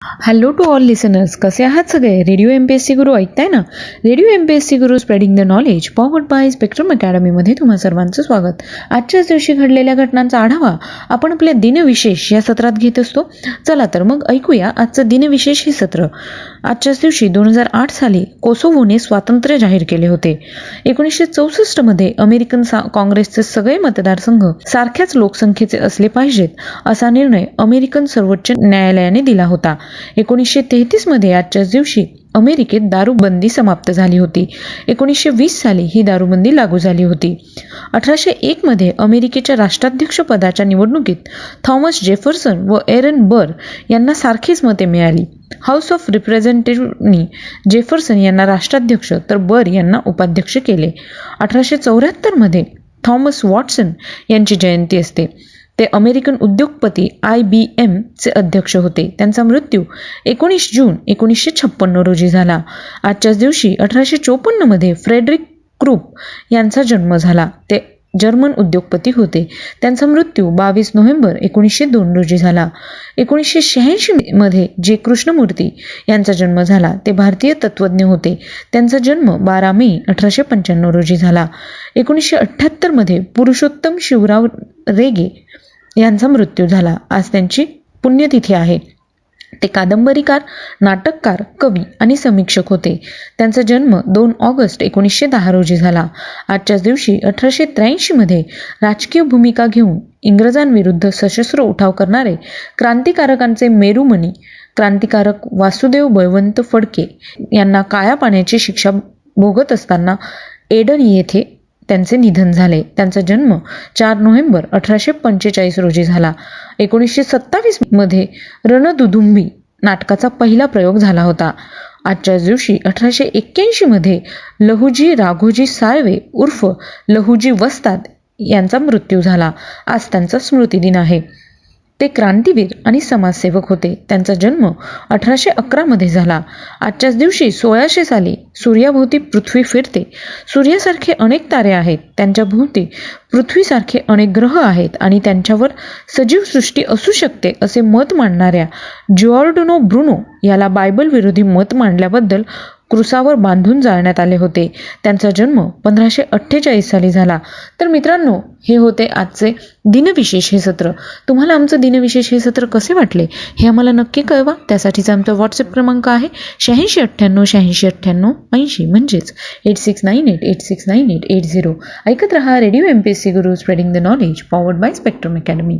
Hello to all listeners, कसे आहात सगळे? रेडिओ MPSC गुरु ऐकताय ना? Radio MPSC Guru spreading the knowledge powered by spectrum अकॅडमीमध्ये तुम्हा सर्वांचं स्वागत. आजच्याच दिवशी घडलेल्या घटनांचा आढावा आपण आपल्या दिनविशेष या सत्रात घेत असतो. चला तर मग ऐकूया आजचं दिनविशेष हे सत्र. आजच्याच दिवशी 2008 साली कोसोव्होने स्वातंत्र्य जाहीर केले होते. 1964 मध्ये अमेरिकन काँग्रेसचे सगळे मतदारसंघ सारख्याच लोकसंख्येचे असले पाहिजेत असा निर्णय अमेरिकन सर्वोच्च न्यायालयाने दिला होता. 1933 मध्ये आजच्याच दिवशी अमेरिकेत दारूबंदी समाप्त झाली होती. 1920 साली ही दारूबंदी लागू झाली होती. 1801 मध्ये अमेरिकेच्या राष्ट्राध्यक्ष पदाच्या निवडणुकीत थॉमस जेफरसन व एरन बर यांना सारखीच मते मिळाली. हाऊस ऑफ रिप्रेझेंटेटिव्हनी जेफरसन यांना राष्ट्राध्यक्ष तर बर यांना उपाध्यक्ष केले. 1874 मध्ये थॉमस वॉटसन यांची जयंती असते. ते अमेरिकन उद्योगपती IBM चे अध्यक्ष होते. त्यांचा मृत्यू 19 जून 1956 रोजी झाला. आजच्याच दिवशी 1854 मध्ये फ्रेडरिक क्रूप यांचा जन्म झाला. ते जर्मन उद्योगपती होते. त्यांचा मृत्यू 22 नोव्हेंबर 1902 रोजी झाला. 1986 मध्ये जे कृष्णमूर्ती यांचा जन्म झाला. ते भारतीय तत्त्वज्ञ होते. त्यांचा जन्म 12 मे 1895 रोजी झाला. 1978 मध्ये पुरुषोत्तम शिवराव रेगे यांचा मृत्यू झाला. आज त्यांची पुण्यतिथी आहे. ते कादंबरीकार, नाटककार, कवी आणि समीक्षक होते. त्यांचा जन्म 2 ऑगस्ट 1910 रोजी झाला. आजच्याच दिवशी 1883 मध्ये राजकीय भूमिका घेऊन इंग्रजांविरुद्ध सशस्त्र उठाव करणारे क्रांतिकारकांचे मेरुमणी क्रांतिकारक वासुदेव बळवंत फडके यांना काळ्या पाण्याची शिक्षा भोगत असताना एडन येथे त्यांचे निधन झाले. त्यांचा जन्म 4 नोव्हेंबर 1845 रोजी झाला. 1927 मध्ये रणदुदुंभी नाटकाचा पहिला प्रयोग झाला होता. आजच्याच दिवशी 1881 मध्ये लहुजी राघोजी साळवे उर्फ लहुजी वस्ताद यांचा मृत्यू झाला. आज त्यांचा स्मृतिदिन आहे. ते क्रांतीवीर आणि समाजसेवक होते. त्यांचा जन्म 1811 मध्ये झाला. आजच्याच दिवशी 1600 साली सूर्याभोवती पृथ्वी फिरते. सूर्यासारखे अनेक तारे आहेत. त्यांच्या भोवती पृथ्वीसारखे अनेक ग्रह आहेत आणि त्यांच्यावर सजीव सृष्टी असू शकते असे मत मांडणाऱ्या जिऑर्डनो ब्रुनो याला बायबल विरोधी मत मांडल्याबद्दल क्रुसावर बांधून जाळण्यात आले होते. त्यांचा जन्म 1548 साली झाला. तर मित्रांनो, हे होते आजचे दिनविशेष हे सत्र. तुम्हाला आमचं दिनविशेष हे सत्र कसे वाटले हे आम्हाला नक्की कळवा. त्यासाठीचा आमचा व्हॉट्सअप क्रमांक आहे 8698 म्हणजेच 8698869880. ऐकत रहा radio MPSC Guru spreading the knowledge powered by spectrum academy.